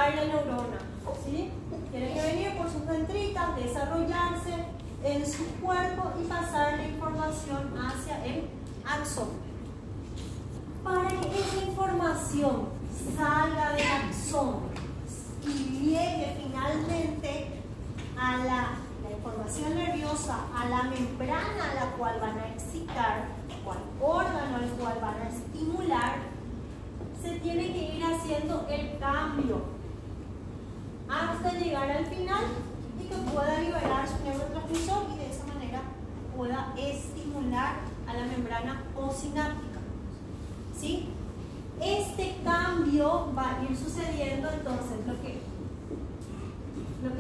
activar la neurona, ¿sí? Tiene que venir por sus dendritas, desarrollarse en su cuerpo y pasar la información hacia el axón. Para que esa información salga del axón y llegue finalmente a la información nerviosa, a la membrana a la cual van a excitar, o al órgano al cual van a estimular, se tiene que ir haciendo el cambio hasta llegar al final y que pueda liberar su neurotransmisor y de esa manera pueda estimular a la membrana postsináptica. ¿Sí? Este cambio va a ir sucediendo, entonces lo que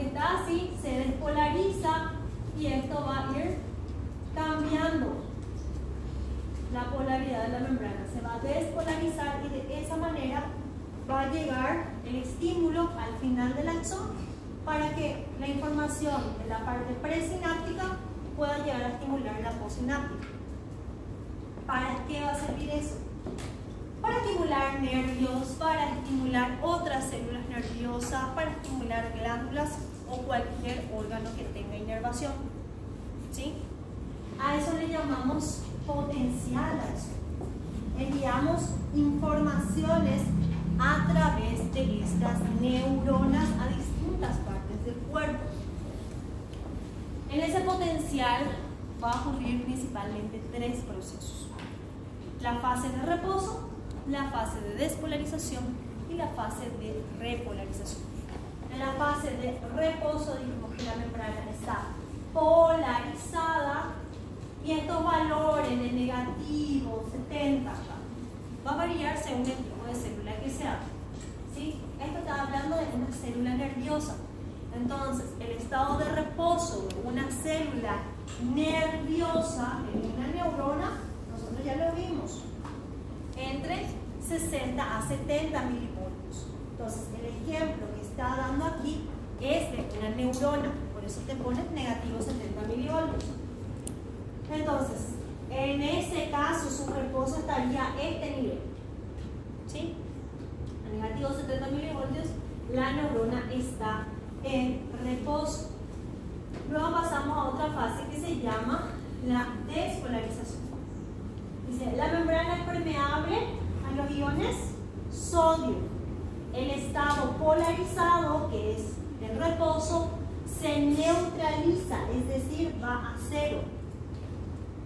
está así se despolariza y esto va a ir cambiando la polaridad de la membrana. Se va a despolarizar y de esa manera va a llegar el estímulo al final del axón para que la información de la parte presináptica pueda llegar a estimular la postsináptica. ¿Para qué va a servir eso? Para estimular nervios, para estimular otras células nerviosas, para estimular glándulas o cualquier órgano que tenga inervación. ¿Sí? A eso le llamamos potencial acción. Enviamos informaciones a través de estas neuronas a distintas partes del cuerpo. En ese potencial va a ocurrir principalmente tres procesos: la fase de reposo, la fase de despolarización y la fase de repolarización. En la fase de reposo dijimos que la membrana está polarizada y estos valores de negativo, 70, va a variar según el tipo de célula que sea. ¿Sí? Esto está hablando de una célula nerviosa. Entonces, el estado de reposo de una célula nerviosa en una neurona, nosotros ya lo vimos, entre 60 a 70 milivoltios. Entonces, el ejemplo que está dando aquí es de una neurona, por eso te pones negativo 70 milivoltios. Entonces, en ese caso, su reposo estaría a este nivel. ¿Sí? A negativo 70 milivoltios, la neurona está en reposo. Luego pasamos a otra fase que se llama la despolarización. Dice, la membrana es permeable a los iones sodio. El estado polarizado, que es el reposo, se neutraliza, es decir, va a cero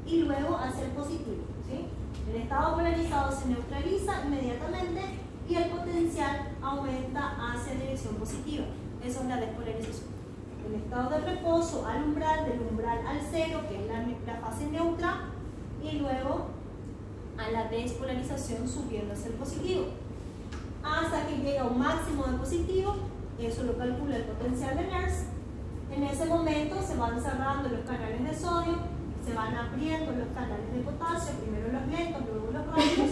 y luego a ser positivo. ¿Sí? El estado polarizado se neutraliza inmediatamente y el potencial aumenta hacia dirección positiva. Eso es la despolarización. El estado de reposo al umbral, del umbral al cero, que es la fase neutra, y luego a la despolarización subiendo hacia el positivo. Hasta que llega a un máximo de positivo, eso lo calcula el potencial de Nernst. En ese momento se van cerrando los canales de sodio, se van abriendo los canales de potasio, primero los lentos, luego los rápidos,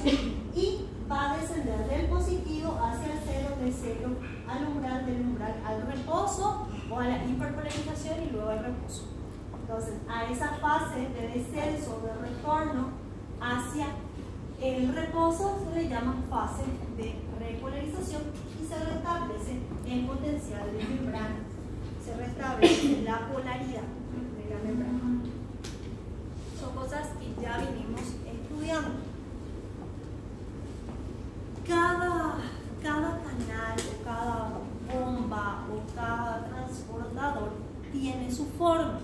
y va a descender del positivo hacia el cero, de cero al umbral, del umbral al reposo o a la hiperpolarización y luego al reposo. Entonces, a esa fase de descenso, de retorno hacia el reposo se le llama fase de repolarización y se restablece el potencial de membrana, se restablece la polaridad de la membrana. Son cosas que ya venimos estudiando. Cada canal o cada bomba o cada transportador tiene su forma.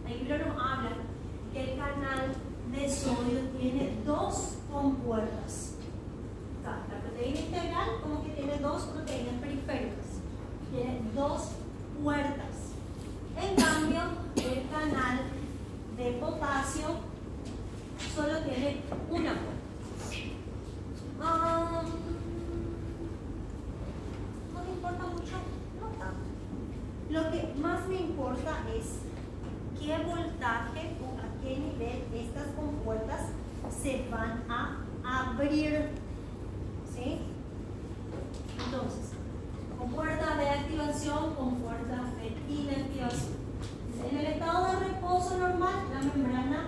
El libro nos habla que el canal de sodio tiene dos compuertas. La proteína integral como que tiene dos proteínas periféricas, tiene dos puertas. En cambio, el canal de potasio solo tiene una puerta. No me importa mucho, no tanto. Lo que más me importa es qué voltaje o a qué nivel estas compuertas se van a abrir. ¿Sí? Entonces, compuertas de activación, compuertas de inactivación. En el estado de reposo normal, la membrana,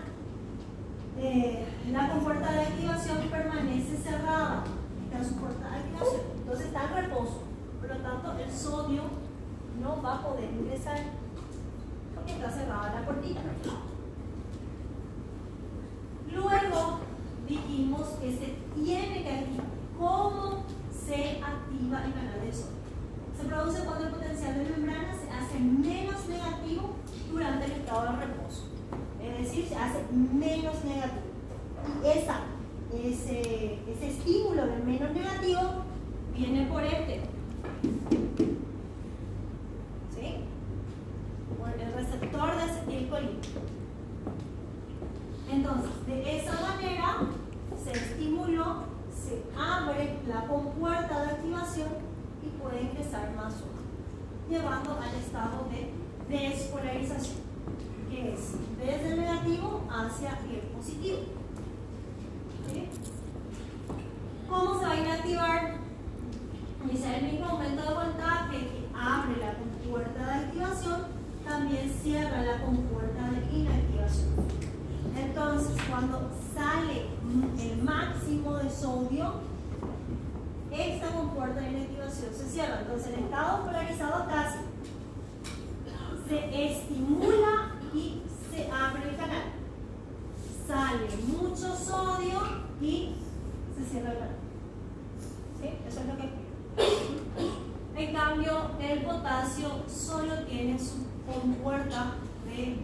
la compuerta de activación permanece cerrada. Está en su puerta de activación. Entonces está en reposo. Por lo tanto, el sodio no va a poder ingresar porque está cerrada la cortita. Luego dijimos que se tiene que activar. ¿Cómo se activa el canal de sodio? Se produce cuando el potencial de membrana se hace menos negativo durante el estado de reposo. Es decir, se hace menos negativo. Y ese estímulo del menos negativo viene por este. ¿Sí? Por el receptor de acetilcolina. Entonces, de esa manera se estimuló, se abre la compuerta de activación y puede ingresar más sodio, llevando al estado de despolarización, que es desde el negativo hacia el positivo. ¿Sí? ¿Cómo se va a inactivar? Iniciar el mismo aumento de voltaje que abre la compuerta de activación, también cierra la compuerta de inactivación. Entonces, cuando sale el máximo de sodio, esta compuerta de inactivación se cierra. Entonces, el estado polarizado casi se estimula y se abre el canal. Sale mucho sodio y se cierra el canal. ¿Sí? Eso es lo que en cambio, el potasio solo tiene su compuerta de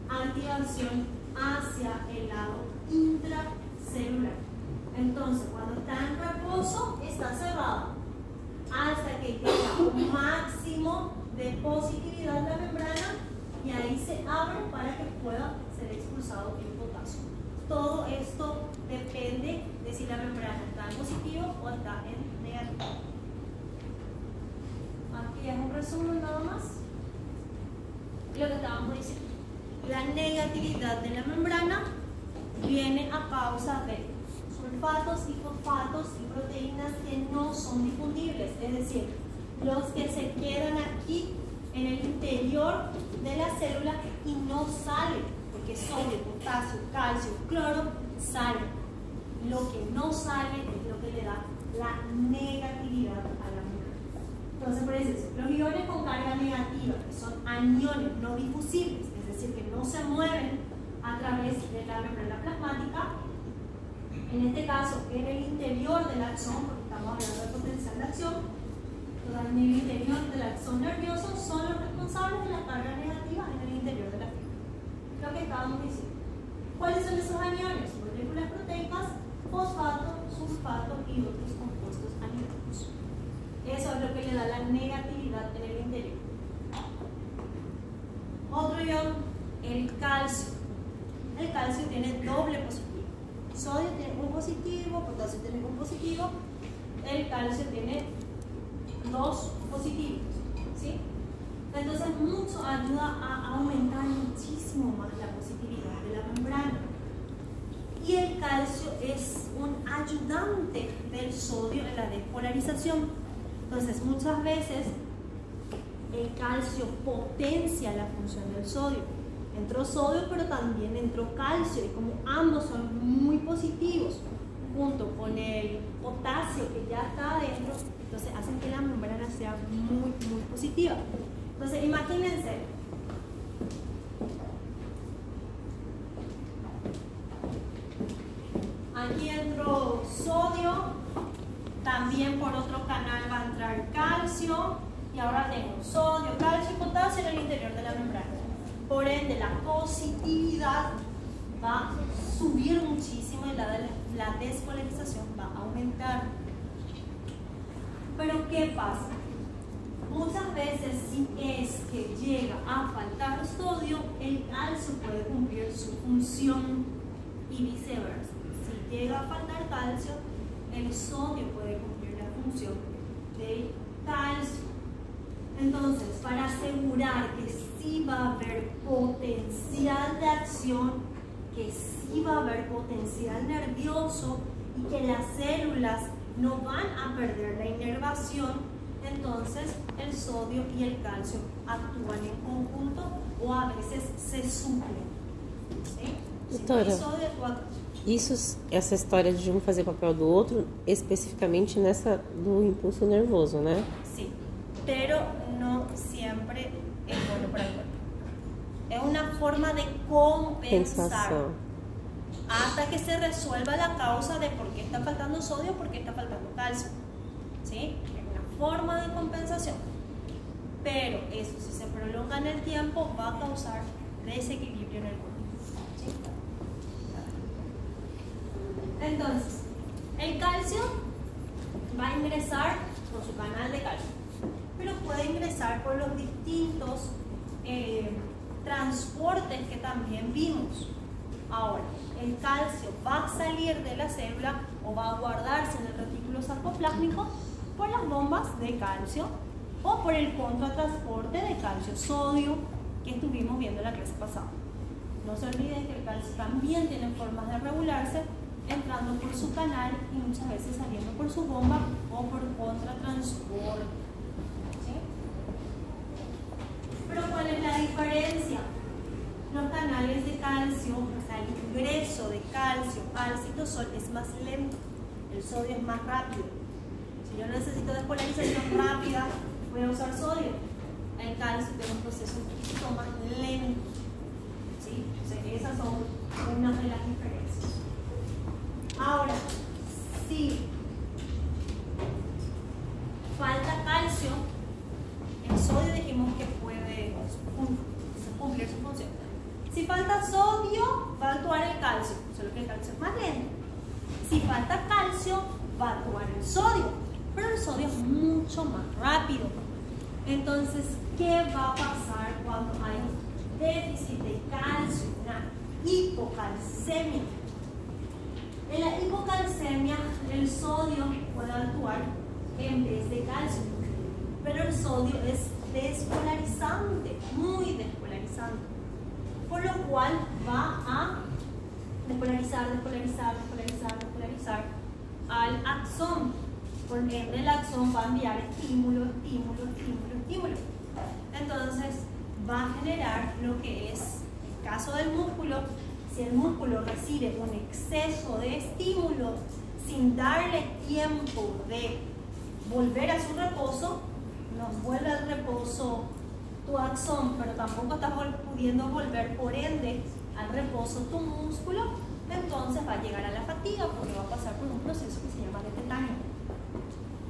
activación hacia el lado intracelular. Entonces, cuando está en reposo, está cerrado hasta que llega un máximo de positividad de la membrana y ahí se abre para que pueda ser expulsado el potasio. Todo esto depende de si la membrana está en positivo o está en negativo. Aquí es un resumen nada más de lo que estábamos diciendo. La negatividad de la membrana viene a causa de sulfatos y fosfatos y proteínas que no son difundibles, es decir, los que se quedan aquí en el interior de la célula y no salen, porque sodio, potasio, calcio, cloro salen. Lo que no sale es lo que le da la negatividad a la membrana. Entonces, por eso, los iones con carga negativa, que son aniones no difusibles, es decir, que no se mueven a través de la membrana plasmática, en este caso en el interior del axón, porque estamos hablando de potencial de acción, entonces en el interior del axón nervioso son los responsables de la carga negativa en el interior de la fibra. Lo que estábamos diciendo. ¿Cuáles son esos aniones? Moléculas proteicas, fosfato, sulfato y otros compuestos aniónicos. Eso es lo que le da la negatividad en el interior. Otro ion, el calcio. El calcio tiene doble positivo. Sodio tiene un positivo, potasio tiene un positivo, el calcio tiene dos positivos. ¿Sí? Entonces, mucho ayuda a aumentar muchísimo más la positividad de la membrana. Y el calcio es un ayudante del sodio en la despolarización. Entonces, muchas veces el calcio potencia la función del sodio. Entró sodio, pero también entró calcio, y como ambos son muy positivos, junto con el potasio que ya está adentro, entonces hacen que la membrana sea muy, muy positiva. Entonces, imagínense, aquí entró sodio, también por otro canal va a entrar calcio, y ahora tengo sodio, calcio y potasio en el interior de la membrana. Por ende, la positividad va a subir muchísimo y la despolarización va a aumentar. Pero ¿qué pasa? Muchas veces, si es que llega a faltar sodio, el calcio puede cumplir su función y viceversa. Si llega a faltar calcio, el sodio puede cumplir la función del calcio. Entonces, para asegurar que sí va a haber potencial de acción, que sí va a haber potencial nervioso y que las células no van a perder la inervación, entonces el sodio y el calcio actúan en conjunto o a veces se suplen. ¿Sí? Si no hay sodio, actúa calcio. essa história de um fazer papel do outro, especificamente nessa do impulso nervoso, né? Sí, pero no siempre es bueno para el cuerpo. Es una forma de compensar Sensação. hasta que se resuelva la causa de por qué está faltando sodio o por qué está faltando calcio. ¿Sí? Es una forma de compensación. Pero eso, si se prolonga en el tiempo, va a causar desequilibrio en el cuerpo. ¿Sí? Entonces, el calcio va a ingresar por su canal de calcio, pero puede ingresar por los distintos transportes que también vimos. Ahora, el calcio va a salir de la célula o va a guardarse en el retículo sarcoplásmico por las bombas de calcio o por el contratransporte de calcio-sodio que estuvimos viendo en la clase pasada. No se olviden que el calcio también tiene formas de regularse entrando por su canal y muchas veces saliendo por su bomba o por contratransporte. ¿Sí? Pero ¿cuál es la diferencia? Los canales de calcio, o sea, el ingreso de calcio al citosol es más lento, el sodio es más rápido. Si yo necesito despolarización rápida, voy a usar sodio. El calcio tiene un proceso un poquito más lento. ¿Sí? O sea, esas son unas de las diferencias. Ahora, si falta calcio, el sodio dijimos que puede cumplir su función. Si falta sodio, va a actuar el calcio, solo que el calcio es más lento. Si falta calcio, va a actuar el sodio, pero el sodio es mucho más rápido. Entonces, ¿qué va a pasar cuando hay un déficit de calcio, una hipocalcemia? En la hipocalcemia, el sodio puede actuar en vez de calcio, pero el sodio es despolarizante, muy despolarizante, por lo cual va a despolarizar al axón. Por ende, el axón va a enviar estímulo. Entonces, va a generar lo que es el caso del músculo. Si el músculo recibe un exceso de estímulo sin darle tiempo de volver a su reposo, no vuelve al reposo tu axón, pero tampoco estás pudiendo volver por ende al reposo tu músculo, entonces va a llegar a la fatiga porque va a pasar por un proceso que se llama de tetanio.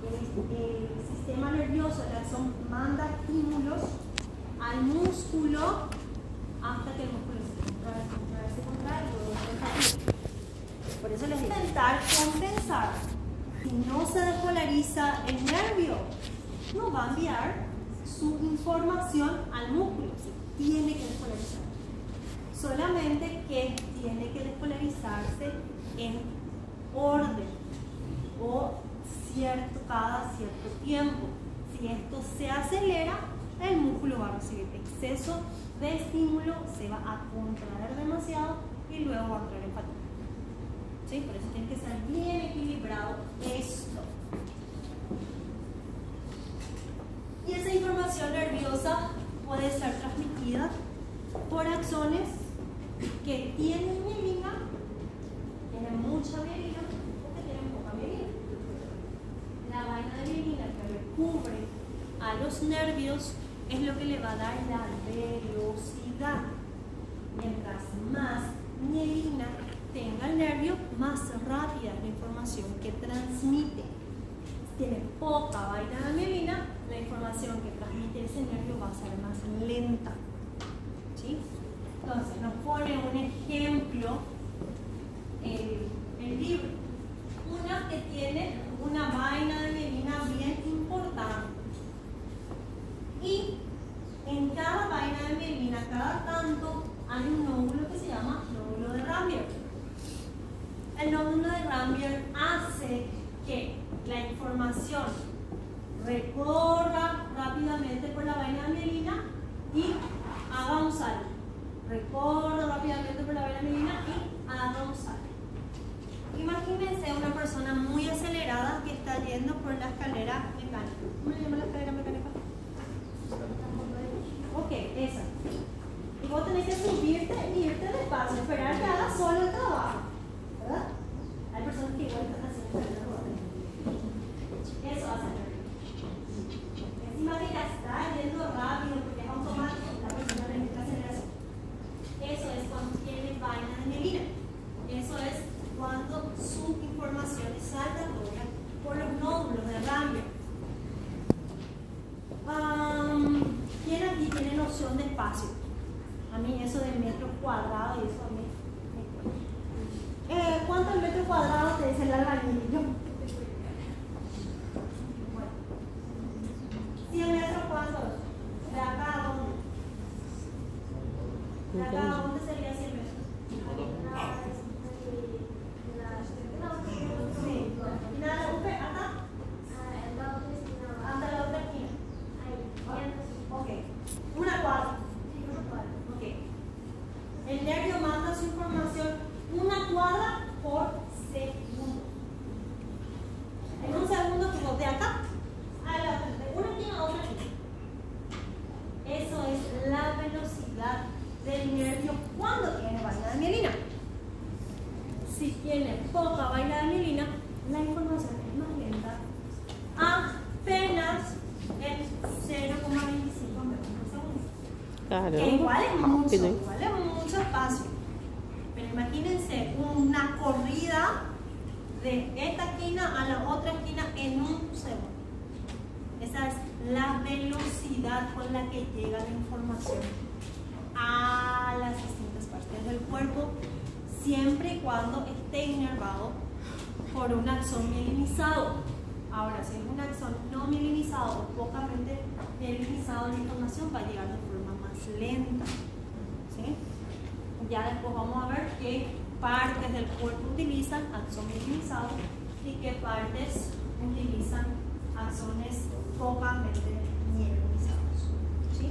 El sistema nervioso, el axón, manda estímulos al músculo hasta que el músculo se contrae. Por eso les digo, intentar compensar. Si no se despolariza el nervio, no va a enviar su información al músculo. Se tiene que despolarizar. Solamente que tiene que despolarizarse en orden o cada cierto tiempo. Si esto se acelera, el músculo va a recibir exceso de estímulo, se va a contraer demasiado y luego va a entrar en fatiga. ¿Sí? Por eso tiene que estar bien equilibrado esto. Y esa información nerviosa puede ser transmitida por axones que tienen mielina, tienen mucha mielina o que tienen poca mielina. La vaina de mielina que recubre a los nervios es lo que le va a dar la velocidad. Mientras más mielina tenga el nervio, más rápida es la información que transmite. Si tiene poca vaina de mielina, la información que transmite ese nervio va a ser más lenta. ¿Sí? Entonces, nos pone un ejemplo el libro. Una que tiene una vaina de mielina bien importante. Y en cada vaina de mielina, cada tanto, hay un nódulo que se llama nódulo de Rambier. El nódulo de Rambier hace que la información recorra rápidamente por la vaina de mielina y haga un salto. Recorra rápidamente por la vaina de mielina y haga un salto. Imagínense una persona muy acelerada que está yendo por la escalera mecánica. ¿Cómo le llama la escalera mecánica? Ok, esa. Y vos tenés que subirte e irte despacio, esperar que haga solo el trabajo, ¿verdad? su información saltatoria por los nódulos de Ramberg. ¿Quién aquí tiene noción de espacio? A mí eso de metros cuadrados y eso a mí me cuesta. ¿Cuántos metros cuadrados te dice el albañil? Bueno, 100 metros cuántos. ¿De acá a dónde? ¿De acá a dónde sería 100 metros? Sí. ¿Y nada, acá? Hasta la otra esquina. Ok. Una cuadra. Ok. El nervio manda su información una cuadra por segundo. En un segundo, como de acá a la otra, de una esquina a otra esquina. Eso es la velocidad del nervio cuando tiene vaina de mielina. Si tiene poca vaina de mielina, la información es más lenta. Apenas en 0,25 metros por segundo. Caramba. Que igual es Rápido. mucho espacio. Pero imagínense una corrida de esta esquina a la otra esquina en un segundo. Esa es la velocidad con la que llega la información a las distintas partes del cuerpo, siempre y cuando esté inervado por un axón mielinizado. Ahora, si es un axón no mielinizado o pocamente mielinizado, la información va a llegar de forma más lenta. ¿Sí? Ya después vamos a ver qué partes del cuerpo utilizan axón mielinizado y qué partes utilizan axones pocamente mielinizados. ¿Sí?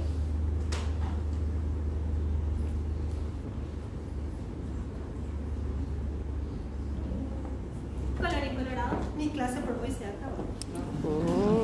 Colorín colorado, mi clase por hoy se ha acabado.